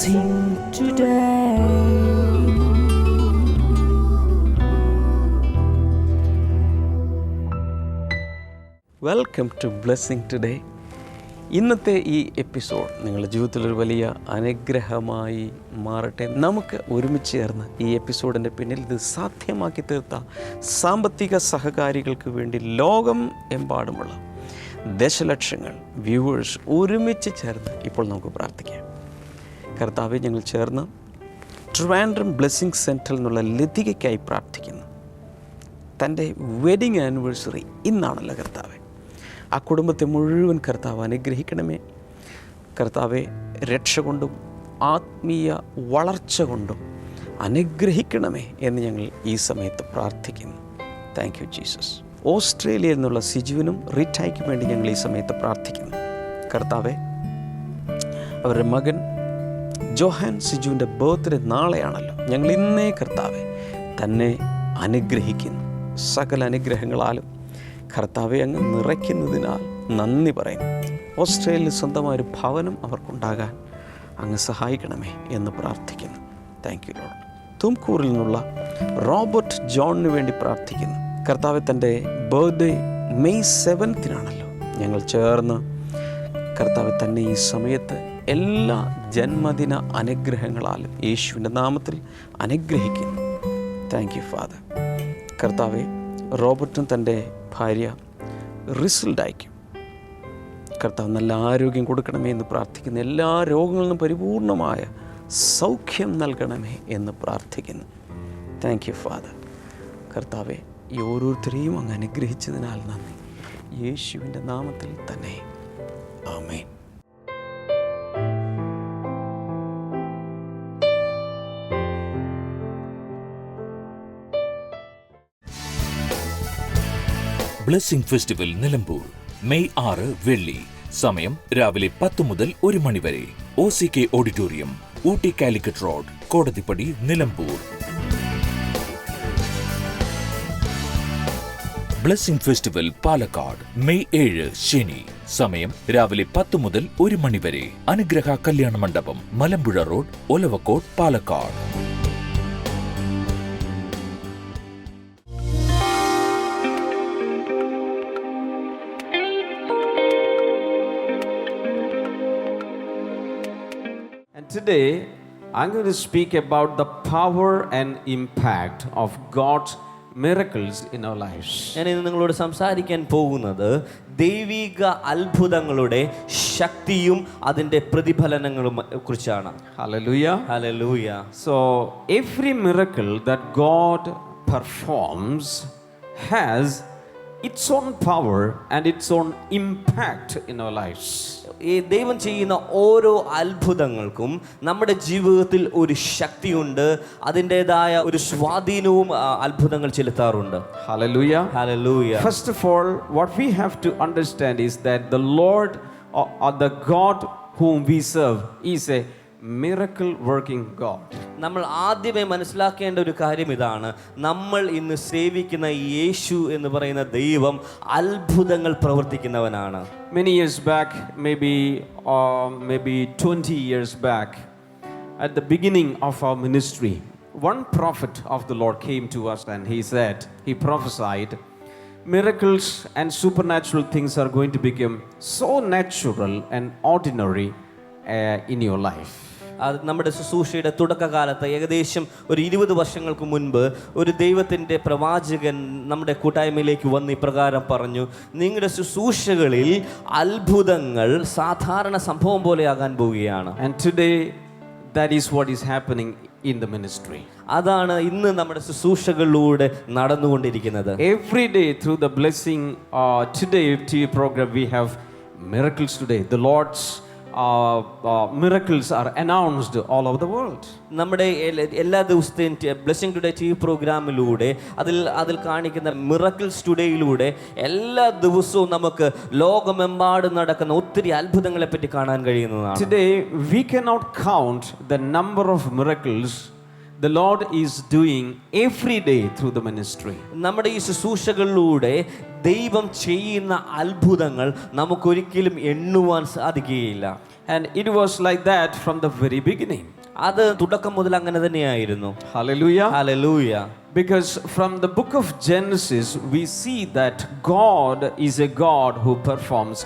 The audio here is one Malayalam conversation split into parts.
blessing today. Welcome to blessing today. ഇന്നത്തെ ഈ എപ്പിസോഡ് നിങ്ങളുടെ ജീവിതത്തിലൊരു വലിയ അനുഗ്രഹമായി മാറട്ടെ. നമുക്ക് ഒരുമിച്ച് ചേർന്ന് ഈ എപ്പിസോഡിൻ്റെ പിന്നിൽ ഇത് സാധ്യമാക്കി തീർത്ത സാമ്പത്തിക സഹകാരികൾക്ക് വേണ്ടി ലോകം എമ്പാടുമുള്ള ദശലക്ഷങ്ങൾ വ്യൂവേഴ്സ് ഒരുമിച്ച് ചേർന്ന് ഇപ്പോൾ നമുക്ക് പ്രാർത്ഥിക്കാം. കർത്താവെ, ഞങ്ങൾ ചേർന്ന് ട്രിവാൻഡ്രം ബ്ലെസ്സിങ് സെൻറ്ററിൽ നിന്നുള്ള ലതികയ്ക്കായി പ്രാർത്ഥിക്കുന്നു. തൻ്റെ വെഡിങ് ആനിവേഴ്സറി ഇന്നാണല്ലോ കർത്താവെ. ആ കുടുംബത്തെ മുഴുവൻ കർത്താവ് അനുഗ്രഹിക്കണമേ. കർത്താവെ, രക്ഷ കൊണ്ടും ആത്മീയ വളർച്ച കൊണ്ടും അനുഗ്രഹിക്കണമേ എന്ന് ഞങ്ങൾ ഈ സമയത്ത് പ്രാർത്ഥിക്കുന്നു. Thank you Jesus. ഓസ്ട്രേലിയയിൽ നിന്നുള്ള സിജുവിനും റിറ്റായ്ക്കും വേണ്ടി ഞങ്ങൾ ഈ സമയത്ത് പ്രാർത്ഥിക്കുന്നു. കർത്താവെ, അവരുടെ മകൻ ജോഹാൻ സിജുവിൻ്റെ ബർത്ത്ഡേ നാളെയാണല്ലോ. ഞങ്ങൾ ഇന്നേ കർത്താവെ തന്നെ അനുഗ്രഹിക്കുന്നു. സകല അനുഗ്രഹങ്ങളാലും കർത്താവെ അങ്ങ് നിറയ്ക്കുന്നതിനാൽ നന്ദി പറയുന്നു. ഓസ്ട്രേലിയയിൽ സ്വന്തമായൊരു ഭവനം അവർക്കുണ്ടാകാൻ അങ്ങ് സഹായിക്കണമേ എന്ന് പ്രാർത്ഥിക്കുന്നു. Thank you Lord. തുംകൂറിൽ നിന്നുള്ള റോബർട്ട് ജോണിന് വേണ്ടി പ്രാർത്ഥിക്കുന്നു. കർത്താവെ, തൻ്റെ ബർത്ത്ഡേ മെയ് 7 ഞങ്ങൾ ചേർന്ന് കർത്താവെ തന്നെ ഈ സമയത്ത് എല്ലാ ജന്മദിന അനുഗ്രഹങ്ങളാലും യേശുവിൻ്റെ നാമത്തിൽ അനുഗ്രഹിക്കുന്നു. Thank you father. കർത്താവെ, റോബർട്ടും തൻ്റെ ഭാര്യ റിസൽഡായിക്കും കർത്താവ് നല്ല ആരോഗ്യം കൊടുക്കണമേ എന്ന് പ്രാർത്ഥിക്കുന്നു. എല്ലാ രോഗങ്ങളിൽ നിന്നും പരിപൂർണമായ സൗഖ്യം നൽകണമേ എന്ന് പ്രാർത്ഥിക്കുന്നു. Thank you father. കർത്താവെ, ഈ ഓരോരുത്തരെയും അങ്ങ് അനുഗ്രഹിച്ചതിനാൽ നന്ദി. യേശുവിൻ്റെ നാമത്തിൽ തന്നെ ആമേൻ. ബ്ലെസ്സിംഗ് ഫെസ്റ്റിവൽ നിലമ്പൂർ മെയ് 6 വെള്ളി. സമയം രാവിലെ 10 മുതൽ 1 മണി വരെ. OCK auditorium, Ooty Calicut road, Kodathippadi, Nilambur. Blessing festival Palakkad May 7 ശനി. സമയം രാവിലെ 10 മുതൽ 1 മണി വരെ. അനുഗ്രഹ കല്യാണ മണ്ഡപം, Malampuzha road, Olavakkode, Palakkad. Today, I'm going to speak about the power and impact of God's miracles in our lives. ഞാൻ ഇന്ന് നിങ്ങളോട് സംസാരിക്കാൻ പോകുന്നത് ദൈവിക അത്ഭുതങ്ങളുടെ ശക്തിയും അതിൻ്റെ പ്രതിഫലനങ്ങളും കുറിച്ചാണ്. Hallelujah. Hallelujah. So, every miracle that God performs has its own power and its own impact in our lives. ഈ ദൈവം ചെയ്യുന്ന ഓരോ അത്ഭുതങ്ങൾക്കും നമ്മുടെ ജീവിതത്തിൽ ഒരു ശക്തിയുണ്ട്, അതിൻ്റെതായ ഒരു സ്വാധീനവും അത്ഭുതങ്ങൾ ചെലുത്താറുണ്ട്. Hallelujah. Hallelujah. First of all, what we have to understand is that the Lord or the God whom we serve is a miracle working God. നമ്മൾ ആദ്യമേ മനസ്സിലാക്കേണ്ട ഒരു കാര്യം ഇതാണ്: നമ്മൾ ഇന്ന് സേവിക്കുന്ന യേശു എന്ന് പറയുന്ന ദൈവം അത്ഭുതങ്ങൾ പ്രവർത്തിക്കുന്നവനാണ്. Many years back, maybe 20 years back, at the beginning of our ministry, one prophet of the Lord came to us and he prophesied, miracles and supernatural things are going to become so natural and ordinary in your life. അത് നമ്മുടെ ശുശ്രൂഷയുടെ തുടക്കകാലത്ത് ഏകദേശം ഒരു 20 വർഷങ്ങൾക്ക് മുൻപ് ഒരു ദൈവത്തിൻ്റെ പ്രവാചകൻ നമ്മുടെ കൂട്ടായ്മയിലേക്ക് വന്ന് ഇപ്രകാരം പറഞ്ഞു: നിങ്ങളുടെ ശുശ്രൂഷകളിൽ അത്ഭുതങ്ങൾ സാധാരണ സംഭവം പോലെയാകാൻ പോവുകയാണ്. And today that is what is happening in the ministry. അതാണ് ഇന്ന് നമ്മുടെ ശുശ്രൂഷകളിലൂടെ നടന്നുകൊണ്ടിരിക്കുന്നത്. Every day through the Blessing Today TV program we have miracles today. The Lord's miracles are announced all over the world. നമ്മുടെ എല്ലാ ദിവസത്തെയും ബ്ലെസ്സിംഗ് ടുഡേ TV പ്രോഗ്രാമിലൂടെ അതിൽ കാണിക്കുന്ന മിറക്കിൾസ് ടുഡേയിലൂടെ എല്ലാ ദിവസവും നമുക്ക് ലോകമെമ്പാടും നടക്കുന്ന ഒത്തിരി അത്ഭുതങ്ങളെ പറ്റി കാണാൻ കഴിയുന്നതാണ്. Today we cannot count the number of miracles the Lord is doing every day through the ministry. നമ്മുടെ ഈ ശുശ്രൂഷകളിലൂടെ ദൈവം ചെയ്യുന്ന അത്ഭുതങ്ങൾ നമുക്കൊരിക്കലും എണ്ണുവാൻ സാധിക്കുകയില്ല. And it was like that from the very beginning. അത് തുടക്കം മുതൽ അങ്ങനെ തന്നെയായിരുന്നു. Hallelujah. Hallelujah. Because from the book of Genesis, we see that God is a God who performs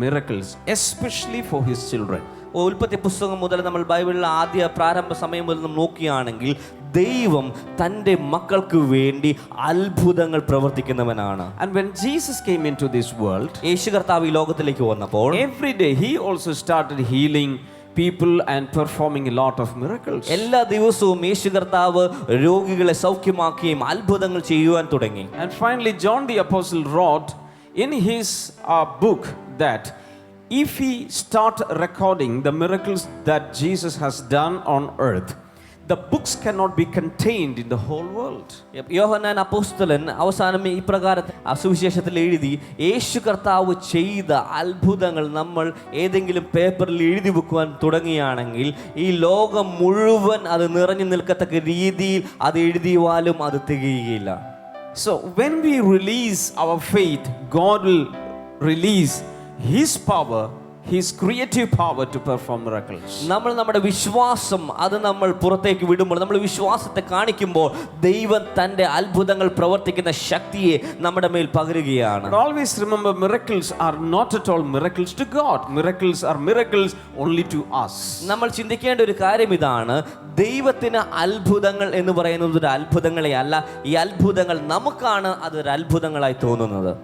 miracles, especially for his children. ഉൽപ്പത്തി പുസ്തകം മുതൽ നമ്മൾ ബൈബിളിലെ ആദ്യ പ്രാരംഭ സമയം മുതൽ നമ്മൾ നോക്കുകയാണെങ്കിൽ ദൈവം തൻ്റെ മക്കൾക്ക് വേണ്ടി അത്ഭുതങ്ങൾ പ്രവർത്തിക്കുന്നവനാണ്. And when Jesus came into this world, യേശു കർത്താവ് ഈ ലോകത്തിലേക്ക് വന്നപ്പോൾ every day he also started healing people and performing a lot of miracles. എല്ലാ ദിവസവും യേശു കർത്താവ് രോഗികളെ സൗഖ്യമാക്കുകയും അത്ഭുതങ്ങൾ ചെയ്യുവാൻ തുടങ്ങി. And finally John the Apostle wrote in his book that if we start recording the miracles that Jesus has done on earth, the books cannot be contained in the whole world. യോഹന്നാൻ അപ്പോസ്തലൻ അവസാനം ഈ പ്രകാരത്തിൽ സുവിശേഷത്തിൽ എഴുതി, യേശു കർത്താവ് ചെയ്ത അത്ഭുതങ്ങൾ നമ്മൾ ഏതെങ്കിലും പേപ്പറിൽ എഴുതി വെക്കുവാൻ തുടങ്ങിയാണെങ്കിൽ ഈ ലോകം മുഴുവൻ അത് നിറഞ്ഞു നിൽക്കത്തക്ക രീതിയിൽ അത് എഴുതിയാലും അത് തികയുകയില്ല. So when we release our faith, God will release his power, his creative power to perform miracles. നമ്മൾ നമ്മുടെ വിശ്വാസം അത് നമ്മൾ പുറത്തേക്ക് വിടുമ്പോൾ, നമ്മൾ വിശ്വാസത്തെ കാണിക്കുമ്പോൾ ദൈവം തൻ്റെ അത്ഭുതങ്ങൾ പ്രവർത്തിക്കുന്ന ശക്തിയെ നമ്മുടെ മേൽ പകരുകയാണ്. But always remember, miracles are not at all miracles to God. Miracles are miracles only to us. നമ്മൾ ചിന്തിക്കേണ്ട ഒരു കാര്യം ഇതാണ്, ദൈവത്തിന് അത്ഭുതങ്ങൾ എന്ന് പറയുന്നത് ഒരു അത്ഭുതങ്ങളെ അല്ല, ഈ അത്ഭുതങ്ങൾ നമുക്കാണ് അതൊരു അത്ഭുതങ്ങളായി തോന്നുന്നത്.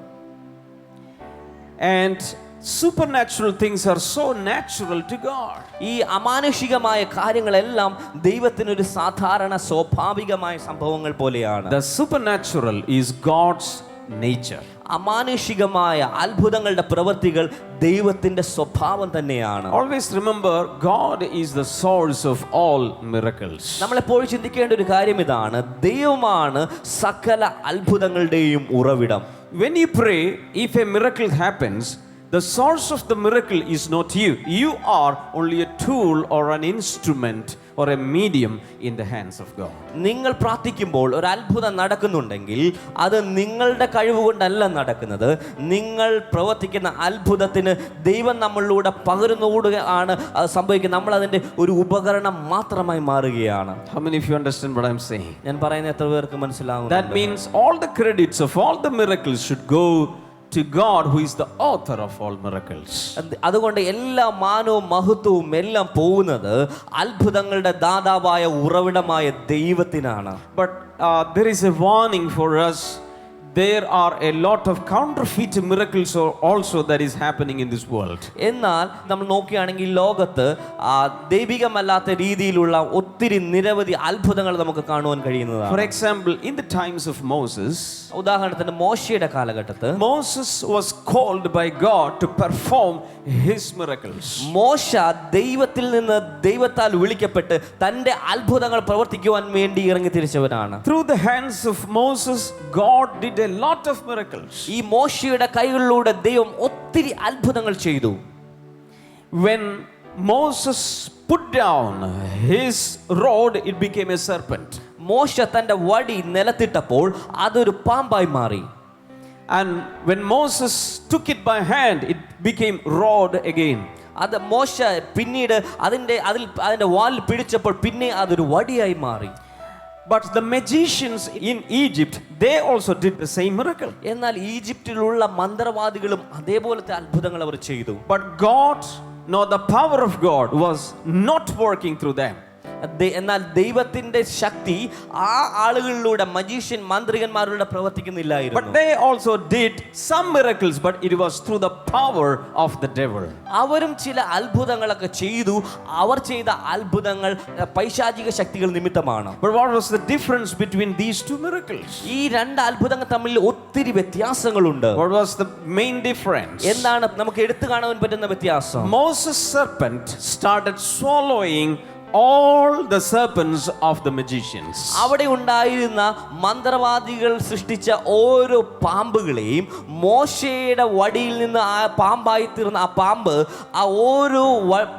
And supernatural things are so natural to God. ഈ അമാനുഷികമായ കാര്യങ്ങളെല്ലാം ദൈവത്തിനൊരു സാധാരണ സ്വാഭാവികമായ സംഭവങ്ങൾ പോലെയാണ്. The supernatural is God's nature. അമാനുഷികമായ അത്ഭുതങ്ങളുടെ പ്രവൃത്തികൾ ദൈവത്തിന്റെ സ്വഭാവം തന്നെയാണ്. Always remember, God is the source of all miracles. നമ്മൾ എപ്പോഴും ചിന്തിക്കേണ്ട ഒരു കാര്യം ഇതാണ്, ദൈവമാണ് സകല അത്ഭുതങ്ങളുടെയും ഉറവിടം. When you pray, if a miracle happens, the source of the miracle is not you. You are only a tool or an instrument or a medium in the hands of God. നിങ്ങൾ പ്രാർത്ഥിക്കുമ്പോൾ ഒരു അത്ഭുതം നടക്കുന്നുണ്ടെങ്കിൽ അത് നിങ്ങളുടെ കഴിവ് കൊണ്ടല്ല നടക്കുന്നത്. നിങ്ങൾ പ്രവർത്തിക്കുന്ന അത്ഭുതത്തിന് ദൈവം നമ്മളിലൂടെ പകരുന്നതോടെയാണ് അത് സംഭവിക്കുന്നത്. നമ്മൾ അതിൻ്റെ ഒരു ഉപകരണം മാത്രമായി മാറുകയാണ്. How many of you understand what I'm saying? ഞാൻ പറയുന്ന എത്ര പേർക്ക് മനസ്സിലാവും? That means all the credits of all the miracles should go to God, who is the author of all miracles. അതുകൊണ്ട് എല്ലാ മാനവും മഹത്വവും എല്ലാം പോകുന്നത് അത്ഭുതങ്ങളുടെ ദാതാവായ ഉറവിടമായ ദൈവത്തിനാണ്. But there is a warning for us. There are a lot of counterfeit miracles also that is happening in this world. എന്നാൽ നമ്മൾ നോക്കുകയാണെങ്കിൽ ലോകത്ത് ദൈവികമല്ലാത്ത രീതിയിലുള്ള ഒത്തിരി നിരവധി അത്ഭുതങ്ങൾ നമുക്ക് കാണുവാൻ കഴിയുന്നതാണ്. For example, in the times of Moses, ഉദാഹരണത്തിന് മോശയുടെ കാലഘട്ടത്ത് Moses was called by God to perform his miracles. മോശ ദൈവത്തിൽ നിന്ന് ദൈവത്താൽ വിളിക്കപ്പെട്ട് തന്റെ അത്ഭുതങ്ങൾ പ്രവർത്തിക്കുവാൻ വേണ്ടി ഇറങ്ങി തിരിച്ചവനാണ്. Through the hands of Moses, God did a lot of miracles. ഈ മോശയുടെ കൈകളിലൂടെ ദൈവം ഒത്തിരി അത്ഭുതങ്ങൾ ചെയ്തു. When Moses put down his rod, it became a serpent. മോശ തന്റെ വടി നിലത്തിട്ടപ്പോൾ അതൊരു പാമ്പായി മാറി. And when Moses took it by hand, it became rod again. അത് മോശ പിന്നീട് അതിന്റെ വാൽ പിടിച്ചപ്പോൾ പിന്നെ അതൊരു വടിയായി മാറി. But the magicians in Egypt, they also did the same miracle. എന്നാൽ ഈജിപ്തിലുള്ള മന്ത്രവാദികളും അതേപോലത്തെ അത്ഭുതങ്ങൾ അവർ ചെയ്തു. But God, no, the power of God was not working through them. എന്നാൽ ദൈവത്തിന്റെ ശക്തി ആ ആളുകളിലൂടെ magician മാന്ത്രികന്മാരുടെ പ്രവർത്തിക്കുന്നില്ലായിരുന്നു. But they also did some miracles, but it was through the power of the devil. അവരും ചില അത്ഭുതങ്ങളൊക്കെ ചെയ്തു. അവർ ചെയ്ത അത്ഭുതങ്ങൾ പൈശാചിക ശക്തികൾ നിമിത്തമാണ്. But what was the difference between these two miracles? ഈ രണ്ട് അത്ഭുതങ്ങൾ തമ്മിൽ ഒത്തിരി വ്യത്യാസങ്ങളുണ്ട്. What was the main difference? എന്താണ് നമുക്ക് എടുത്തു കാണാൻ പറ്റുന്ന വ്യത്യാസം? Moses' serpent started swallowing all the serpents of the magicians. അവിടെ ഉണ്ടായിരുന്ന മന്ത്രവാദികൾ സൃഷ്ടിച്ച ഓരോ പാമ്പുകളെയും മോശയുടെ വടിയിൽ നിന്ന് ആ പാമ്പായി തീർന്ന ആ പാമ്പ് ആ ഓരോ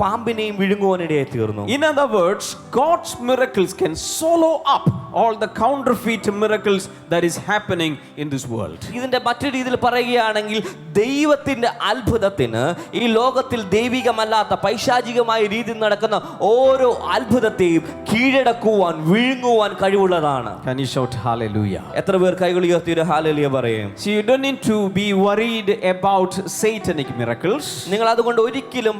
പാമ്പിനെയും വിഴുങ്ങുവാനിടയായി തീർന്നു. In other words, God's miracles can swallow up all the counterfeit miracles that is happening in this world. ഇതിന്റെ മറ്റൊരു രീതിയിൽ പറയുകയാണെങ്കിൽ ദൈവത്തിന്റെ അത്ഭുതത്തിന് ഈ ലോകത്തിൽ ദൈവികമല്ലാത്ത പൈശാചികമായ രീതിയിൽ നടക്കുന്ന ഓരോ അത്ഭുതത്തെയും കീഴടക്കുവാൻ വിഴുങ്ങുവാൻ കഴിവുള്ളതാണ്. Can you shout hallelujah? എത്ര പേർ കൈകൾ ഉയർത്തി ഒരു ഹല്ലേലൂയ പറയും? So you don't need to be worried about satanic miracles. നിങ്ങൾ അതുകൊണ്ട് ഒരിക്കലും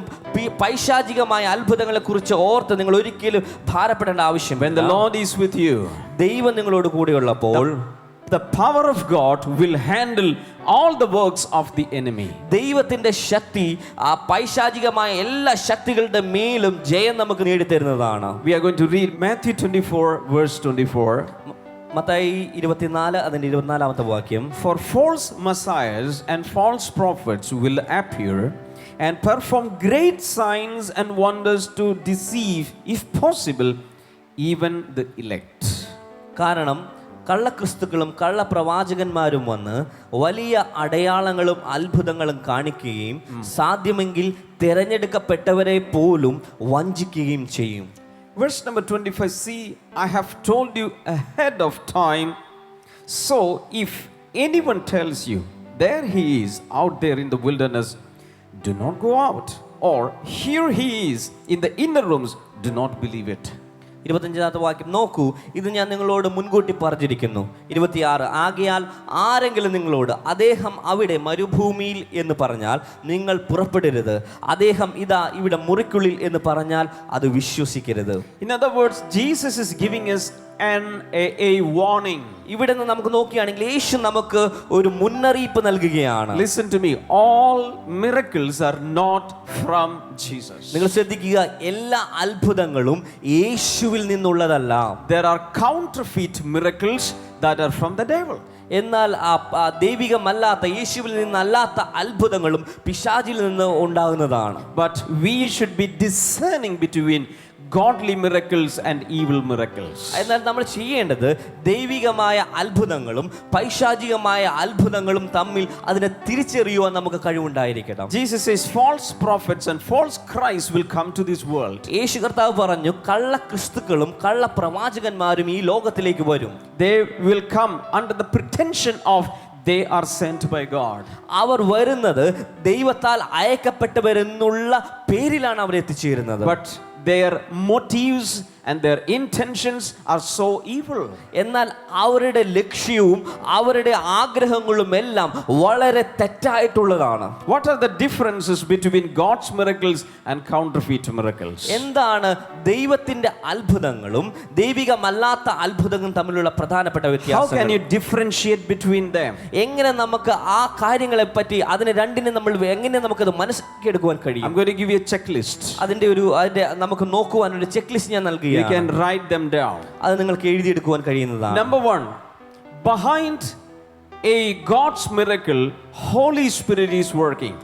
പൈശാചികമായ അത്ഭുതങ്ങളെ കുറിച്ച് ഓർത്ത് നിങ്ങൾ ഒരിക്കലും ഭാരപ്പെടേണ്ട ആവശ്യം. When the Lord is with you, ദൈവം നിങ്ങളോട് കൂടെയുള്ളപ്പോൾ the power of God will handle all the works of the enemy. ദൈവത്തിന്റെ ശക്തി ആ പൈശാചികമായ എല്ലാ ശക്തികളുടെ മേലും ജയം നമുക്ക് നേടിത്തരുന്നതാണ്. We are going to read Matthew 24 verse 24. Mathai 24 അതിന്റെ 24ാമത്തെ വാക്യം. For false messiahs and false prophets will appear and perform great signs and wonders to deceive, if possible, even the elect. കാരണം കള്ളക്രിസ്തുക്കളും കള്ളപ്രവാചകന്മാരും വന്ന് വലിയ അടയാളങ്ങളും അത്ഭുതങ്ങളും കാണിക്കുകയും സാധ്യമെങ്കിൽ തിരഞ്ഞെടുക്കപ്പെട്ടവരെ പോലും വഞ്ചിക്കുകയും ചെയ്യും. Verse number 25, see, I have told you ahead of time, so if anyone tells you, there he is out there in the wilderness, do not go out, or here he is in the inner rooms, do not believe it. 25ാമത്തെ വാക്യം നോക്കൂ, ഇത് ഞാൻ നിങ്ങളോട് മുൻകൂട്ടി പറഞ്ഞിരിക്കുന്നു. 26 ആകയാൽ ആരെങ്കിലും നിങ്ങളോട് അദ്ദേഹം അവിടെ മരുഭൂമിയിൽ എന്ന് പറഞ്ഞാൽ നിങ്ങൾ പുറപ്പെടരുത്, അദ്ദേഹം ഇതാ ഇവിടെ മുറിക്കുള്ളിൽ എന്ന് പറഞ്ഞാൽ അത് വിശ്വസിക്കരുത്. In other words, Jesus is giving us a warning. ഇവിടെ നിന്ന് നമുക്ക് നോക്കുകയാണെങ്കിൽ യേശു നമുക്ക് ഒരു മുന്നറിയിപ്പ് നൽകുകയാണ്. Listen to me, all miracles are not from Jesus. നിങ്ങൾ ശ്രദ്ധിക്കുക, എല്ലാ അത്ഭുതങ്ങളും യേശുവിൽ നിന്നുള്ളതല്ല. There are counterfeit miracles that are from the devil. എന്നാൽ ദൈവികമല്ലാത്ത യേശുവിൽ നിന്നല്ലാത്ത അത്ഭുതങ്ങളും പിശാചിൽ നിന്ന് ഉണ്ടാകുന്നതാണ്. But we should be discerning between godly miracles and evil miracles. എന്നാൽ നമ്മൾ ചെയ്യേണ്ടത് ദൈവികമായ അത്ഭുതങ്ങളും പൈശാചികമായ അത്ഭുതങ്ങളും തമ്മിൽ അതിനെ തിരിച്ചറിയുവാൻ നമുക്ക് കഴിവുണ്ടായിരിക്കണം. Jesus says false prophets and false Christ will come to this world. യേശു കർത്താവ് പറഞ്ഞു, കള്ളക്രിസ്തുക്കളും കള്ളപ്രവാചകന്മാരും ഈ ലോകത്തിലേക്ക് വരും. They will come under the pretension of they are sent by God. അവർ വരുന്നത് ദൈവത്താൽ അയക്കപ്പെട്ടവരെന്നുള്ള പേരിലാണ് അവർ എത്തിച്ചേരുന്നത്. But their motives and their intentions are so evil. എന്നാൽ അവരുടെ ലക്ഷ്യവും അവരുടെ ആഗ്രഹങ്ങളും എല്ലാം വളരെ തെറ്റായിട്ടുള്ളതാണ്. What are the differences between God's miracles and counterfeit miracles? എന്താണ് ദൈവത്തിന്റെ അത്ഭുതങ്ങളും ദൈവികമല്ലാത്ത അത്ഭുതങ്ങളും തമ്മിലുള്ള പ്രധാനപ്പെട്ട വ്യത്യാസം? How can you differentiate between them? എങ്ങനെ നമുക്ക് ആ കാര്യങ്ങളെ പറ്റി അതിനെ രണ്ടിനെ നമ്മൾ എങ്ങനെ നമുക്കത് മനസ്സിലാക്കിയെടുക്കുവാൻ കഴിയും? I'm going to give you a checklist. അതിന്റെ നമുക്ക് നോക്കുവാൻ ഒരു ചെക്ക് ലിസ്റ്റ് ഞാൻ നൽകുകയാണ്. You can write them down. അത് നിങ്ങൾക്ക് എഴുതിയെടുക്കുവാൻ കഴിയുന്നതാണ്. Number 1, behind a God's miracle, Holy Spirit is working.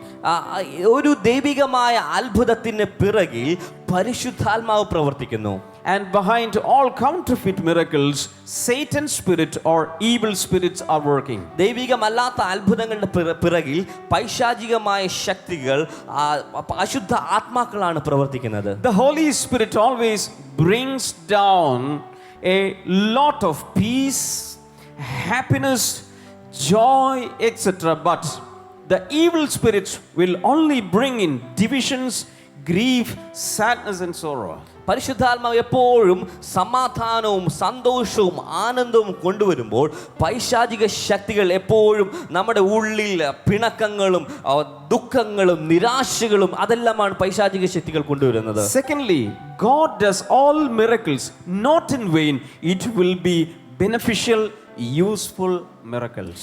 ഒരു ദൈവികമായ അത്ഭുതത്തിന് പിറകിൽ പരിശുദ്ധാത്മാവ് പ്രവർത്തിക്കുന്നു. And behind all counterfeit miracles, Satan's spirit or evil spirits are working. ദൈവികമല്ലാത്ത അത്ഭുതങ്ങളുടെ പിറകിൽ പൈശാചികമായ ശക്തികൾ അശുദ്ധ ആത്മാക്കളാണ് പ്രവർത്തിക്കുന്നത്. The Holy Spirit always brings down a lot of peace, happiness, joy, etc. But the evil spirits will only bring in divisions, grief, sadness and sorrow. പരിശുദ്ധാത്മാവ് എപ്പോഴും സമാധാനവും സന്തോഷവും ആനന്ദവും കൊണ്ടുവരുമ്പോൾ പൈശാചിക ശക്തികൾ എപ്പോഴും നമ്മുടെ ഉള്ളിൽ പിണക്കങ്ങളും ദുഃഖങ്ങളും നിരാശകളും അതെല്ലാമാണ് പൈശാചിക ശക്തികൾ കൊണ്ടുവരുന്നത്. Secondly, God does all miracles not in vain. It will be beneficial, useful miracles.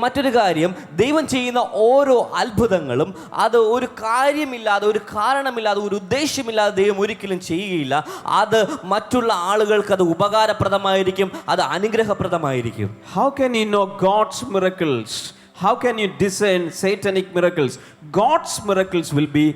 മറ്റൊരു കാര്യം, ദൈവം ചെയ്യുന്ന ഓരോ അത്ഭുതങ്ങളും അത് ഒരു കാര്യമില്ലാതെ ഒരു കാരണമില്ലാതെ ഒരു ഉദ്ദേശമില്ലാതെ ദൈവം ഒരിക്കലും ചെയ്യുകയില്ല. അത് മറ്റുള്ള ആളുകൾക്ക് അത് ഉപകാരപ്രദമായിരിക്കും, അത് അനുഗ്രഹപ്രദമായിരിക്കും. How can you know God's miracles? How can you discern satanic miracles? God's miracles will be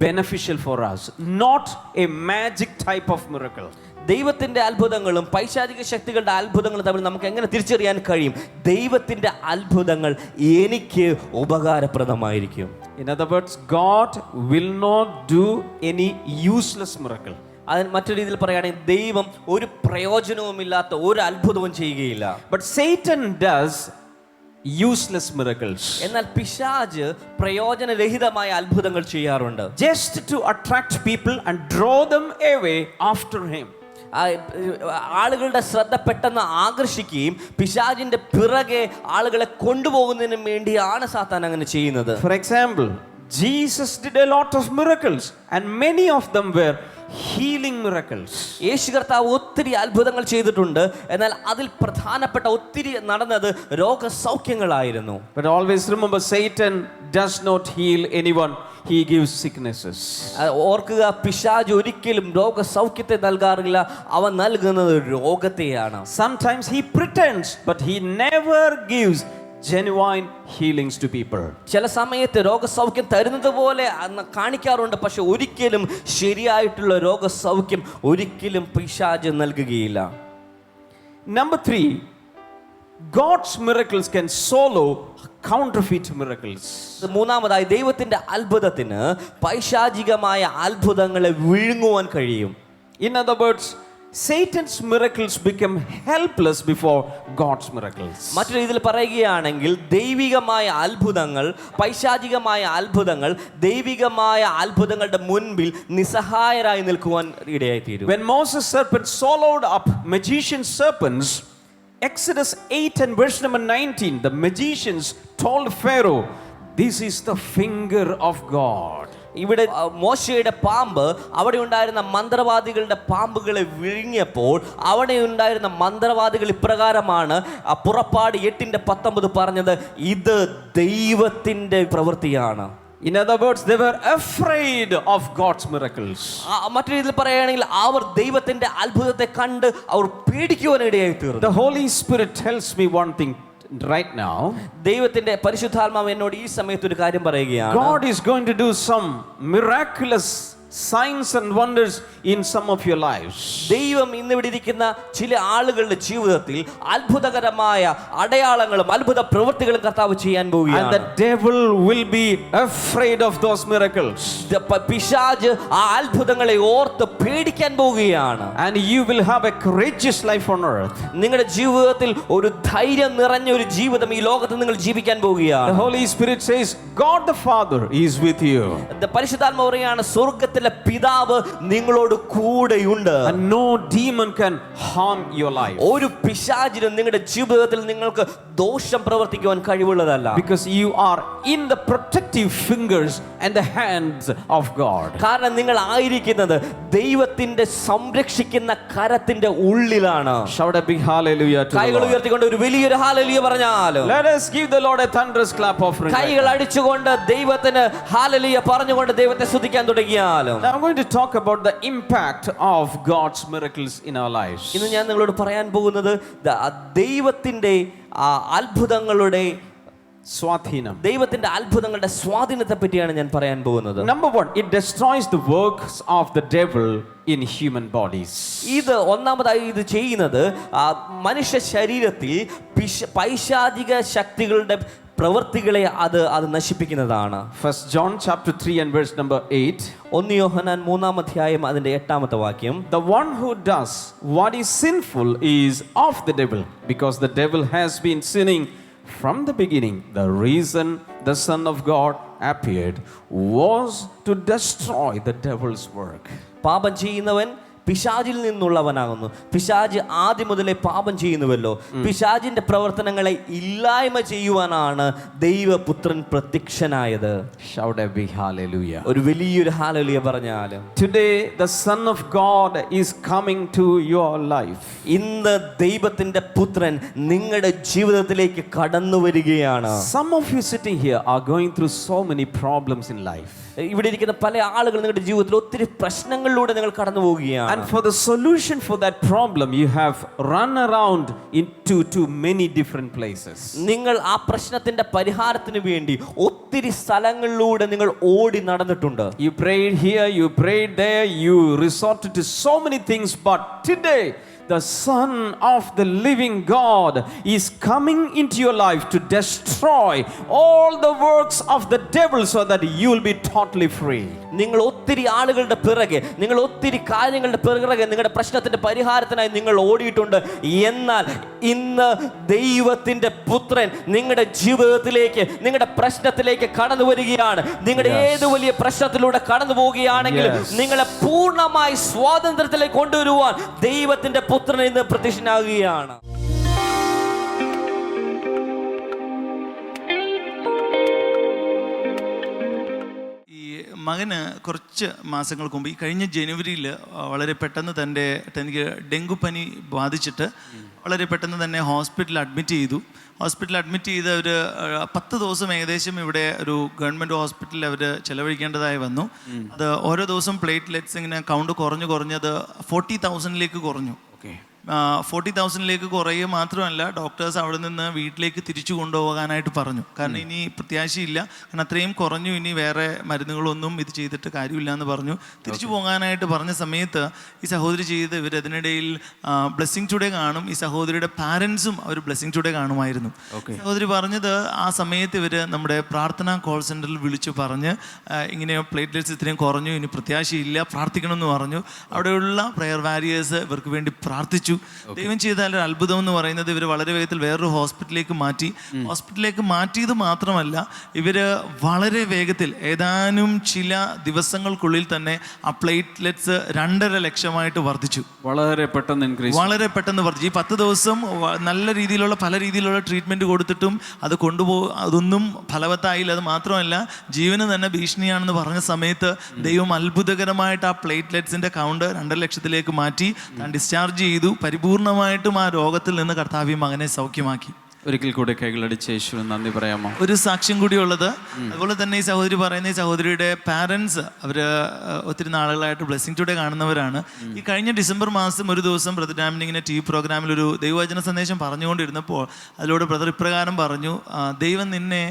beneficial for us, not a magic type of miracle. ദൈവത്തിന്റെ അത്ഭുതങ്ങളും പൈശാചിക ശക്തികളുടെ അത്ഭുതങ്ങളും തമ്മിൽ നമുക്ക് എങ്ങനെ തിരിച്ചറിയാൻ കഴിയും? ദൈവത്തിന്റെ അത്ഭുതങ്ങൾ എനിക്ക് ഉപകാരപ്രദമായിരിക്കും. In other words, God will not do any useless miracle. അതിന് മറ്റൊരു രീതിയിൽ പറയുകയാണെങ്കിൽ ദൈവം ഒരു പ്രയോജനവുമില്ലാത്ത ഒരു അത്ഭുതവും ചെയ്യുകയില്ല. But Satan does useless miracles. എന്നാൽ പിശാച് പ്രയോജനരഹിതമായ അത്ഭുതങ്ങൾ ചെയ്യാറുണ്ട്. Just to attract people and draw them away after him. ആളുകളുടെ ശ്രദ്ധ പെട്ടെന്ന് ആകർഷിക്കുകയും പിശാചിന്റെ പിറകെ ആളുകളെ കൊണ്ടുപോകുന്നതിന് വേണ്ടിയാണ് സാത്താൻ അങ്ങനെ ചെയ്യുന്നത്. For example, Jesus did a lot of miracles and many of them were healing miracles. യേശു കർത്താവ് ഒത്തിരി അത്ഭുതങ്ങൾ ചെയ്തിട്ടുണ്ട്. എന്നാൽ അതിൽ പ്രധാനപ്പെട്ട ഒത്തിരി നടന്നത് രോഗസൗഖ്യങ്ങളായിരുന്നു. But always remember, Satan does not heal anyone. He gives sicknesses. ഓർക്കുക, പിശാച് ഒരിക്കലും രോഗസൗഖ്യത്തെ നൽകാറില്ല, അവൻ നൽകുന്നത് രോഗത്തെയാണ്. Sometimes he pretends, but he never gives genuine healings to people. ചില സമയത്ത് രോഗസൗഖ്യം തരുന്നത് പോലെ കാണിക്കാറുണ്ട്, പക്ഷെ ഒരിക്കലും ശരിയായിട്ടുള്ള രോഗസൗഖ്യം ഒരിക്കലും പിശാച് നൽകുകയില്ല. Number 3, God's miracles can swallow counterfeit miracles. മൂന്നാമതായി, ദൈവത്തിന്റെ അത്ഭുതത്തിന് പൈശാചികമായ അത്ഭുതങ്ങളെ വിഴുങ്ങുവാൻ കഴിയും. In other words, Satan's miracles become helpless before God's miracles. മറ്റൊരു രീതിയിൽ പറയുകയാണെങ്കിൽ ദൈവികമായ അത്ഭുതങ്ങൾ, പൈശാചികമായ അത്ഭുതങ്ങൾ ദൈവികമായ അത്ഭുതങ്ങളുടെ മുൻപിൽ നിസ്സഹായരായി നിൽക്കുവാൻ ഇടയായിത്തീരും. When Moses' serpent swallowed up magician serpents, Exodus 8 and verse number 19, the magicians told Pharaoh, "This is the finger of God." ഇവിടെ മോശയുടെ പാമ്പ് അവിടെ ഉണ്ടായിരുന്ന മന്ത്രവാദികളുടെ പാമ്പുകളെ വിഴുങ്ങിയപ്പോൾ അവിടെ ഉണ്ടായിരുന്ന മന്ത്രവാദികൾ ഇപ്രകാരമാണ് പുറപ്പാട് 8:19 പറഞ്ഞത്, ഇത് ദൈവത്തിന്റെ പ്രവൃത്തിയാണ്. In other words, they were afraid of God's miracles. മറ്റൊരു രീതിയിൽ പറയുകയാണെങ്കിൽ അവർ ദൈവത്തിന്റെ അത്ഭുതത്തെ കണ്ട് അവർ പേടിക്കുവാനിടയായി തീർന്നു. The Holy Spirit tells me one thing right now. ദൈവത്തിന്റെ പരിശുദ്ധാത്മാവ് എന്നോട് ഈ സമയത്ത് ഒരു കാര്യം പറയുകയാണ്. God is going to do some miraculous signs and wonders in some of your lives. ദൈവം ഇന്നിവിടെ ഇരിക്കുന്ന ചില ആളുകളുടെ ജീവിതത്തിൽ അത്ഭുതകരമായ അടയാളങ്ങളും അത്ഭുത പ്രവൃത്തികളും കർത്താവ് ചെയ്യാൻ പോവുകയാണ്. And the devil will be afraid of those miracles. പിശാച് ആ അത്ഭുതങ്ങളെ ഓർത്ത് പേടിക്കാൻ പോവുകയാണ്. And you will have a courageous life on earth. നിങ്ങളുടെ ജീവിതത്തിൽ ഒരു ധൈര്യം നിറഞ്ഞ ഒരു ജീവിതം ഈ ലോകത്ത് നിങ്ങൾ ജീവിക്കാൻ പോവുകയാണ്. The Holy Spirit says, God the Father is with you. പരിശുദ്ധാത്മാവ് പറയുകയാണ്, സ്വർഗ്ഗത്തിലെ പിതാവ് നിങ്ങളോട് കൂടെയുണ്ട്. And no demon can harm your life. ഒരു പിശാചിനും നിങ്ങളുടെ ജീവിതത്തിൽ നിങ്ങൾക്ക് ദോഷം പ്രവർത്തിക്കുവാൻ കഴിവുള്ളതല്ല. Because you are in the protective fingers and the hands of God. കാരണം നിങ്ങൾ ആയിരിക്കുന്നത് ദൈവത്തിന്റെ സംരക്ഷിക്കുന്ന കരത്തിന്റെ ഉള്ളിലാണ്. Shout a big hallelujah to the കൈകൾ Lord. ഉയർത്തിക്കൊണ്ട് ഒരു വലിയൊരു ഹല്ലേലൂയ പറഞ്ഞാലും. Let us give the Lord a thunderous clap offering. കൈകൾ അടിച്ചുകൊണ്ട് ദൈവത്തിന് ഹല്ലേലൂയ പറഞ്ഞുകൊണ്ട് ദൈവത്തെ സ്തുതിക്കാൻ തുടങ്ങിയാലും. Now I'm going to talk about the impact of God's miracles in our lives. ഇന്ന് ഞാൻ നിങ്ങളോട് പറയാൻ പോകുന്നത് ദൈവത്തിന്റെ അത്ഭുതങ്ങളുടെ സ്വാധീനം, ദൈവത്തിന്റെ അത്ഭുതങ്ങളുടെ സ്വാധീനത്തെ പറ്റിയാണ് ഞാൻ പറയാൻ പോകുന്നത്. Number 1, it destroys the works of the devil in human bodies. ഇത് ഒന്നാമതായി ഇത് ചെയ്യുന്നത് മനുഷ്യ ശരീരത്തിൽ പൈശാചിക ശക്തികളുടെ പ്രവൃത്തികളെ അത് നശിപ്പിക്കുന്നതാണ്. 1 John chapter 3 and verse number 8. 1 യോഹന്നാൻ 3-ാം അധ്യായം അതിന്റെ 8-ാമത്തെ വാക്യം. The one who does what is sinful is of the devil, because the devil has been sinning from the beginning. The reason the Son of God appeared was to destroy the devil's work. പാപം ചെയ്യുന്നവൻ പിശാചിൽ നിന്നുള്ളവനാകുന്നു. പിശാച് ആദ്യം മുതലേ പാപം ചെയ്യുന്നുവല്ലോ. പിശാചിന്റെ പ്രവർത്തനങ്ങളെ ഇല്ലായ്മ ചെയ്യുവാനാണ് ദൈവപുത്രൻ പ്രത്യക്ഷനായത്. Shout a big hallelujah. ഒരു വലിയൊരു ഹല്ലേലൂയ പറഞ്ഞാൽ. Today the Son of God is coming to your life. ഇന്ന് ദൈവത്തിന്റെ പുത്രൻ നിങ്ങളുടെ ജീവിതത്തിലേക്ക് കടന്നു വരികയാണ്. Some of you sitting here are going through so many problems in life. ഇവിടെ ഇരിക്കുന്ന പല ആളുകൾ നിങ്ങളുടെ ജീവിതത്തിൽ ഒത്തിരി പ്രശ്നങ്ങളിലൂടെ നിങ്ങൾ കടന്നു പോവുകയാണ്. And for the solution for that problem, you have run around into many different places. നിങ്ങൾ ആ പ്രശ്നത്തിന്റെ പരിഹാരത്തിന് വേണ്ടി ഒത്തിരി സ്ഥലങ്ങളിലൂടെ നിങ്ങൾ ഓടി നടന്നിട്ടുണ്ട്. You prayed here, you prayed there, you resorted to so many things, but today the Son of the living God is coming into your life to destroy all the works of the devil so that you will be totally free. നിങ്ങൾ ഒത്തിരി ആളുകളുടെ പിറകെ, നിങ്ങൾ ഒത്തിരി കാര്യങ്ങളുടെ പിറകെ നിങ്ങളുടെ പ്രശ്നത്തിൻ്റെ പരിഹാരത്തിനായി നിങ്ങൾ ഓടിയിട്ടുണ്ട്. എന്നാൽ ഇന്ന് ദൈവത്തിൻ്റെ പുത്രൻ നിങ്ങളുടെ ജീവിതത്തിലേക്ക്, നിങ്ങളുടെ പ്രശ്നത്തിലേക്ക് കടന്നു വരികയാണ്. നിങ്ങളുടെ ഏത് വലിയ പ്രശ്നത്തിലൂടെ കടന്നു പോവുകയാണെങ്കിലും നിങ്ങളെ പൂർണ്ണമായി സ്വാതന്ത്ര്യത്തിലേക്ക് കൊണ്ടുവരുവാൻ ദൈവത്തിൻ്റെ പുത്രൻ ഇന്ന് പ്രത്യക്ഷനാകുകയാണ്. മകന് കുറച്ച് മാസങ്ങൾക്ക് മുമ്പ്, ഈ കഴിഞ്ഞ ജനുവരിയിൽ വളരെ പെട്ടെന്ന് തനിക്ക് ഡെങ്കുപ്പനി ബാധിച്ചിട്ട് വളരെ പെട്ടെന്ന് തന്നെ ഹോസ്പിറ്റലിൽ അഡ്മിറ്റ് ചെയ്തു. ഹോസ്പിറ്റലിൽ അഡ്മിറ്റ് ചെയ്ത് അവർ 10 ദിവസം ഏകദേശം ഇവിടെ ഒരു ഗവൺമെൻറ് ഹോസ്പിറ്റലിൽ അവർ ചിലവഴിക്കേണ്ടതായി വന്നു. അത് ഓരോ ദിവസം പ്ലേറ്റ്ലെറ്റ്സ് ഇങ്ങനെ കൗണ്ട് കുറഞ്ഞത് 40,000 കുറഞ്ഞു. 40,000 കുറയുക മാത്രമല്ല, ഡോക്ടേഴ്സ് അവിടെ നിന്ന് വീട്ടിലേക്ക് തിരിച്ചു കൊണ്ടുപോകാനായിട്ട് പറഞ്ഞു. കാരണം ഇനി പ്രത്യാശയില്ല, കാരണം അത്രയും കുറഞ്ഞു, ഇനി വേറെ മരുന്നുകളൊന്നും ഇത് ചെയ്തിട്ട് കാര്യമില്ല എന്ന് പറഞ്ഞു. തിരിച്ചു പോകാനായിട്ട് പറഞ്ഞ സമയത്ത് ഈ സഹോദരി ചെയ്ത് ഇവർ അതിനിടയിൽ ബ്ലെസ്സിങ് ടുഡേ കാണും. ഈ സഹോദരിയുടെ പാരൻസും അവർ ബ്ലെസ്സിങ് ടുഡേ കാണുമായിരുന്നു. സഹോദരി പറഞ്ഞത് ആ സമയത്ത് ഇവർ നമ്മുടെ പ്രാർത്ഥനാ കോൾ സെൻറ്ററിൽ വിളിച്ചു പറഞ്ഞ് ഇങ്ങനെ പ്ലേറ്റ്ലെറ്റ്സ് ഇത്രയും കുറഞ്ഞു, ഇനി പ്രത്യാശയില്ല, പ്രാർത്ഥിക്കണമെന്ന് പറഞ്ഞു. അവിടെയുള്ള പ്രെയർ വാരിയേഴ്സ് ഇവർക്ക് വേണ്ടി പ്രാർത്ഥിച്ചു. ദൈവം ചെയ്താൽ ഒരു അത്ഭുതം എന്ന് പറയുന്നത് ഇവർ വളരെ വേഗത്തിൽ വേറൊരു ഹോസ്പിറ്റലിലേക്ക് മാറ്റിയത് മാത്രമല്ല, ഇവര് വളരെ വേഗത്തിൽ ഏതാനും ചില ദിവസങ്ങൾക്കുള്ളിൽ തന്നെ ആ പ്ലേറ്റ്ലെറ്റ്സ് 2.5 ലക്ഷമായിട്ട് വർദ്ധിച്ചു. വളരെ പെട്ടെന്ന് വർദ്ധിച്ചു. ഈ 10 ദിവസം നല്ല രീതിയിലുള്ള പല രീതിയിലുള്ള ട്രീറ്റ്മെൻറ്റ് കൊടുത്തിട്ടും അതൊന്നും ഫലവത്തായില്ല. അത് മാത്രമല്ല, ജീവന് തന്നെ ഭീഷണിയാണെന്ന് പറഞ്ഞ സമയത്ത് ദൈവം അത്ഭുതകരമായിട്ട് ആ പ്ലേറ്റ്ലെറ്റ്സിൻ്റെ കൗണ്ട് 2.5 ലക്ഷത്തിലേക്ക് മാറ്റി താൻ ഡിസ്ചാർജ് ചെയ്തു. പരിപൂർണമായിട്ടും ആ രോഗത്തിൽ നിന്ന് കർത്താവ് മകനെ സൗഖ്യമാക്കി. ഒരിക്കൽ കൂടെ കൈകളടിച്ച് യേശുവിന് നന്ദി പറയാമോ? ഒരു സാക്ഷ്യം കൂടിയുള്ളത്, അതുപോലെ തന്നെ ഈ സഹോദരി പറയുന്ന ഈ സഹോദരിയുടെ പാരൻസ് അവർ ഒത്തിരി നാളുകളായിട്ട് ബ്ലെസ്സിങ് ടുഡേ കാണുന്നവരാണ്. ഈ കഴിഞ്ഞ ഡിസംബർ മാസം ഒരു ദിവസം ബ്രദർ ഡാമിൻ ഇങ്ങനെ TV പ്രോഗ്രാമിൽ ഒരു ദൈവവചന സന്ദേശം പറഞ്ഞുകൊണ്ടിരുന്നപ്പോൾ അതിലൂടെ ബ്രദർ ഇപ്രകാരം പറഞ്ഞു, ദൈവം നിന്നെ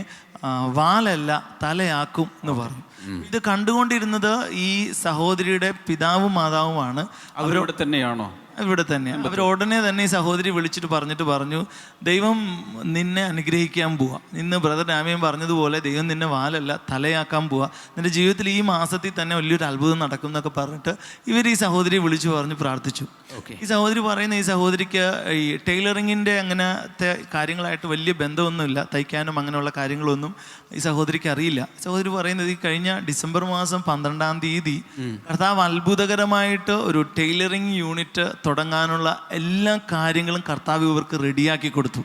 വാലല്ല തലയാക്കും എന്ന് പറഞ്ഞു. ഇത് കണ്ടുകൊണ്ടിരുന്നത് ഈ സഹോദരിയുടെ പിതാവും മാതാവുമാണ്. അവരോട് തന്നെയാണോ? ഇവിടെ തന്നെയാണ്. അവർ ഉടനെ തന്നെ ഈ സഹോദരി വിളിച്ചിട്ട് പറഞ്ഞു, ദൈവം നിന്നെ അനുഗ്രഹിക്കാൻ പോവാ. ഇന്ന് ബ്രദർ ഡാമിയൻ പറഞ്ഞതുപോലെ ദൈവം നിന്നെ വാലല്ല തലയാക്കാൻ പോവാ. നിന്റെ ജീവിതത്തിൽ ഈ മാസത്തിൽ തന്നെ വലിയൊരു അത്ഭുതം നടക്കും എന്നൊക്കെ പറഞ്ഞിട്ട് ഇവർ ഈ സഹോദരിയെ വിളിച്ചു പറഞ്ഞ് പ്രാർത്ഥിച്ചു. ഈ സഹോദരി പറയുന്ന ഈ സഹോദരിക്ക് ഈ ടൈലറിങ്ങിൻ്റെ അങ്ങനത്തെ കാര്യങ്ങളായിട്ട് വലിയ ബന്ധമൊന്നുമില്ല, തയ്ക്കാനും അങ്ങനെയുള്ള കാര്യങ്ങളൊന്നും ഈ സഹോദരിക്ക് അറിയില്ല. സഹോദരി പറയുന്നത് ഈ കഴിഞ്ഞ ഡിസംബർ മാസം 12-ാം തീയതി കർത്താവ് അത്ഭുതകരമായിട്ട് ഒരു ടൈലറിങ് യൂണിറ്റ് തുടങ്ങാനുള്ള എല്ലാ കാര്യങ്ങളും കർത്താവ് ഇവർക്ക് റെഡിയാക്കി കൊടുത്തു.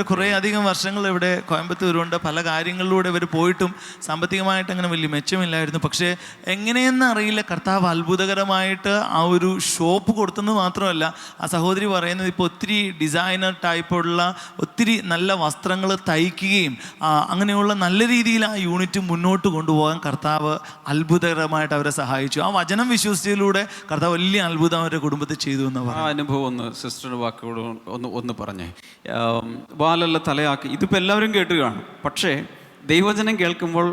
കുറേ അധികം വർഷങ്ങൾ ഇവിടെ കോയമ്പത്തൂരുണ്ട്. പല കാര്യങ്ങളിലൂടെ ഇവർ പോയിട്ടും സാമ്പത്തികമായിട്ട് അങ്ങനെ വലിയ മെച്ചമില്ലായിരുന്നു. പക്ഷേ എങ്ങനെയെന്ന് അറിയില്ല, കർത്താവ് അത്ഭുതകരമായിട്ട് ആ ഒരു ഷോപ്പ് കൊടുത്തെന്ന് മാത്രമല്ല, ആ സഹോദരി പറയുന്നത് ഇപ്പോൾ ഒത്തിരി ഡിസൈനർ ടൈപ്പുള്ള ഒത്തിരി നല്ല വസ്ത്രങ്ങൾ തയ്ക്കുകയും അങ്ങനെയുള്ള നല്ല രീതിയിൽ ആ യൂണിറ്റ് മുന്നോട്ട് കൊണ്ടുപോകാൻ കർത്താവ് അത്ഭുതകരമായിട്ട് അവരെ സഹായിച്ചു. ആ വചനം വിശ്വസിച്ചതിലൂടെ കർത്താവ് വലിയ അത്ഭുതം അവരുടെ കുടുംബത്തിൽ ചെയ്തു എന്ന് പറഞ്ഞു. ആ അനുഭവം ഒന്ന് സിസ്റ്ററുടെ വാക്കുകളോട് ഒന്ന് പറഞ്ഞേ. വാലല്ല തലയാക്കി, ഇതിപ്പോൾ എല്ലാവരും കേട്ട് കാണും. പക്ഷേ ദൈവവചനം കേൾക്കുമ്പോൾ,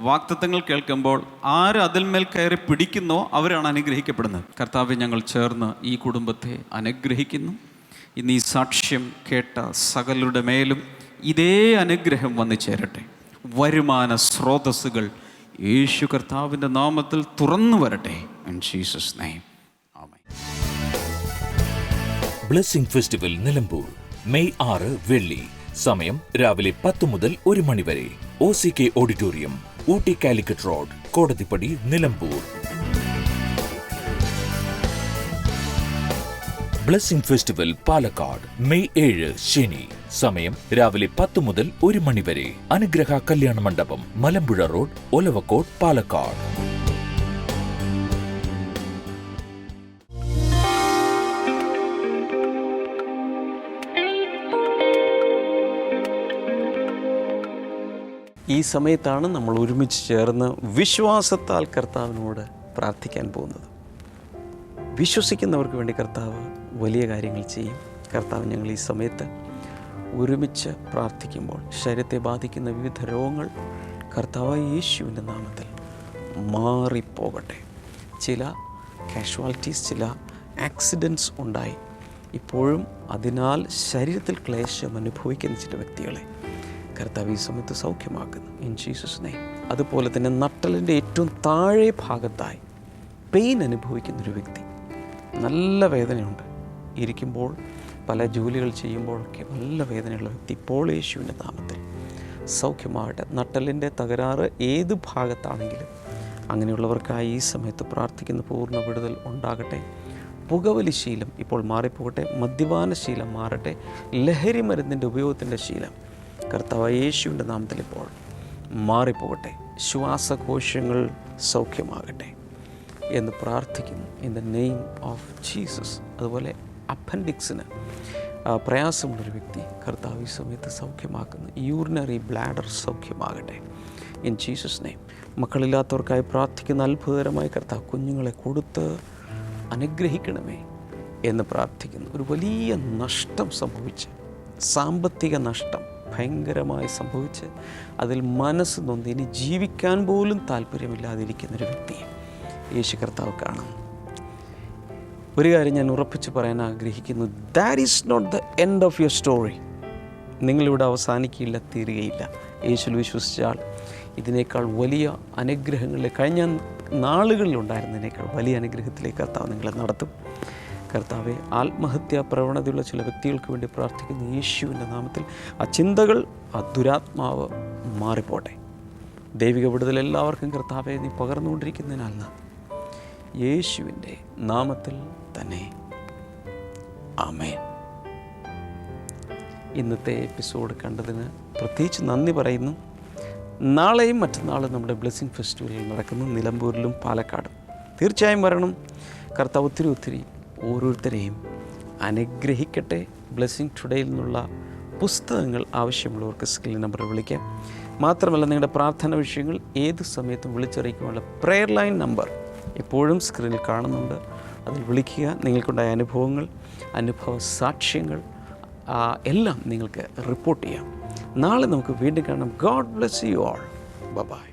വാഗ്ദത്തങ്ങൾ കേൾക്കുമ്പോൾ ആര് അതിന്മേൽ കയറി പിടിക്കുന്നോ അവരാണ് അനുഗ്രഹിക്കപ്പെടുന്നത്. കർത്താവെ, ഞങ്ങൾ ചേർന്ന് ഈ കുടുംബത്തെ അനുഗ്രഹിക്കുന്നു. ഇന്ന് ഈ സാക്ഷ്യം കേട്ട സകലരുടെ മേലും ഇതേ അനുഗ്രഹം വന്നു ചേരട്ടെ. വരുമാന സ്രോതസ്സുകൾ യേശു കർത്താവിൻ്റെ നാമത്തിൽ തുറന്നു വരട്ടെ. In Jesus name, amen. Blessing festival Nilambur May 6 വെള്ളി. സമയം രാവിലെ 10 മുതൽ 1 മണി വരെ. OCK auditorium, Ooty Calicut road, Kodathippadi, Nilambur. Blessing festival Palakkad May 7 ശനി. സമയം രാവിലെ 10 മുതൽ 1 മണി വരെ. അനുഗ്രഹ കല്യാണ മണ്ഡപം, മലമ്പുഴ റോഡ്, ഒലവക്കോട്, പാലക്കാട്. ഈ സമയത്താണ് നമ്മൾ ഒരുമിച്ച് ചേർന്ന് വിശ്വാസത്താൽ കർത്താവിനോട് പ്രാർത്ഥിക്കാൻ പോകുന്നത്. വിശ്വസിക്കുന്നവർക്ക് വേണ്ടി കർത്താവ് വലിയ കാര്യങ്ങൾ ചെയ്യും. കർത്താവ്, ഞങ്ങൾ ഈ സമയത്ത് ഒരുമിച്ച് പ്രാർത്ഥിക്കുമ്പോൾ ശരീരത്തെ ബാധിക്കുന്ന വിവിധ രോഗങ്ങൾ കർത്താവായ യേശുവിൻ്റെ നാമത്തിൽ മാറിപ്പോകട്ടെ. ചില കാഷ്വാലിറ്റീസ്, ചില ആക്സിഡൻറ്റ്സ് ഉണ്ടായി ഇപ്പോഴും അതിനാൽ ശരീരത്തിൽ ക്ലേശം അനുഭവിക്കുന്ന ചില വ്യക്തികളെ കർത്താവ് ഈ സമയത്ത് സൗഖ്യമാക്കുന്നു ഇൻ ജീസസ് നെയിം. അതുപോലെ തന്നെ നട്ടലിൻ്റെ ഏറ്റവും താഴെ ഭാഗത്തായി പെയിൻ അനുഭവിക്കുന്നൊരു വ്യക്തി, നല്ല വേദനയുണ്ട്, ഇരിക്കുമ്പോൾ പല ജോലികൾ ചെയ്യുമ്പോഴൊക്കെ നല്ല വേദനയുള്ള വ്യക്തി, ഇപ്പോൾ യേശുവിൻ്റെ നാമത്തിൽ സൗഖ്യമാകട്ടെ. നട്ടലിൻ്റെ തകരാറ് ഏത് ഭാഗത്താണെങ്കിലും അങ്ങനെയുള്ളവർക്കായി ഈ സമയത്ത് പ്രാർത്ഥിക്കുന്ന പൂർണ്ണ വിടുതൽ ഉണ്ടാകട്ടെ. പുകവലി ശീലം ഇപ്പോൾ മാറിപ്പോകട്ടെ, മദ്യപാന ശീലം മാറട്ടെ, ലഹരി മരുന്നിൻ്റെ ഉപയോഗത്തിൻ്റെ ശീലം കർത്താവ് യേശുവിൻ്റെ നാമത്തിൽ ഇപ്പോൾ മാറിപ്പോകട്ടെ. ശ്വാസകോശങ്ങൾ സൗഖ്യമാകട്ടെ എന്ന് പ്രാർത്ഥിക്കുന്നു in the name of Jesus. അതുപോലെ അപ്പൻഡിക്സിന് പ്രയാസമുള്ളൊരു വ്യക്തി കർത്താവ് ഈ സമയത്ത് സൗഖ്യമാക്കുന്നു. യൂറിനറി ബ്ലാഡർ സൗഖ്യമാകട്ടെ ഇൻ ജീസസ് നെയിം. മക്കളില്ലാത്തവർക്കായി പ്രാർത്ഥിക്കുന്ന അത്ഭുതകരമായി കർത്താവ് കുഞ്ഞുങ്ങളെ കൊടുത്ത് അനുഗ്രഹിക്കണമേ എന്ന് പ്രാർത്ഥിക്കുന്നു. ഒരു വലിയ നഷ്ടം സംഭവിച്ച്, സാമ്പത്തിക നഷ്ടം ഭയങ്കരമായി സംഭവിച്ച് അതിൽ മനസ്സ് നൊന്ത് ഇനി ജീവിക്കാൻ പോലും താല്പര്യമില്ലാതിരിക്കുന്നൊരു വ്യക്തിയെ യേശു കർത്താവ് കാണുന്നു. ഒരു കാര്യം ഞാൻ ഉറപ്പിച്ച് പറയാൻ ആഗ്രഹിക്കുന്നു, that is not the end of your story. നിങ്ങളിവിടെ അവസാനിക്കില്ല, തീരുകയില്ല. യേശുവിൽ വിശ്വസിച്ചാൽ ഇതിനേക്കാൾ വലിയ അനുഗ്രഹങ്ങളിൽ കഴിഞ്ഞ നാളുകളിലുണ്ടായിരുന്നതിനേക്കാൾ വലിയ അനുഗ്രഹത്തിലേക്ക് കർത്താവ് നിങ്ങളെ നടത്തും. കർത്താവെ, ആത്മഹത്യാ പ്രവണതയുള്ള ചില വ്യക്തികൾക്ക് വേണ്ടി പ്രാർത്ഥിക്കുന്ന യേശുവിൻ്റെ നാമത്തിൽ ആ ചിന്തകൾ, ആ ദുരാത്മാവ് മാറിപ്പോട്ടെ. ദൈവിക വിടുതൽ എല്ലാവർക്കും കർത്താവെ നീ പകർന്നുകൊണ്ടിരിക്കുന്നതിനാൽ യേശുവിൻ്റെ നാമത്തിൽ തന്നെ ആമേൻ. ഇന്നത്തെ എപ്പിസോഡ് കണ്ടതിന് പ്രത്യേകിച്ച് നന്ദി പറയുന്നു. നാളെയും മറ്റന്നാളും നമ്മുടെ ബ്ലെസ്സിങ് ഫെസ്റ്റിവൽ നടക്കുന്നു നിലമ്പൂരിലും പാലക്കാടും. തീർച്ചയായും വരണം. കർത്താവ് ഒത്തിരി ഓരോരുത്തരെയും അനുഗ്രഹിക്കട്ടെ. ബ്ലെസ്സിങ് ടുഡേയിൽ നിന്നുള്ള പുസ്തകങ്ങൾ ആവശ്യമുള്ളവർക്ക് സ്ക്രീൻ നമ്പർ വിളിക്കാം. മാത്രമല്ല, നിങ്ങളുടെ പ്രാർത്ഥന വിഷയങ്ങൾ ഏത് സമയത്തും വിളിച്ചറിയിക്കുവാനുള്ള പ്രെയർ ലൈൻ നമ്പർ എപ്പോഴും സ്ക്രീനിൽ കാണുന്നുണ്ട്. അതിൽ വിളിക്കുക. നിങ്ങൾക്കുണ്ടായ അനുഭവങ്ങൾ, അനുഭവ സാക്ഷ്യങ്ങൾ എല്ലാം നിങ്ങൾക്ക് റിപ്പോർട്ട് ചെയ്യാം. നാളെ നമുക്ക് വീണ്ടും കാണാം. God bless you all. By.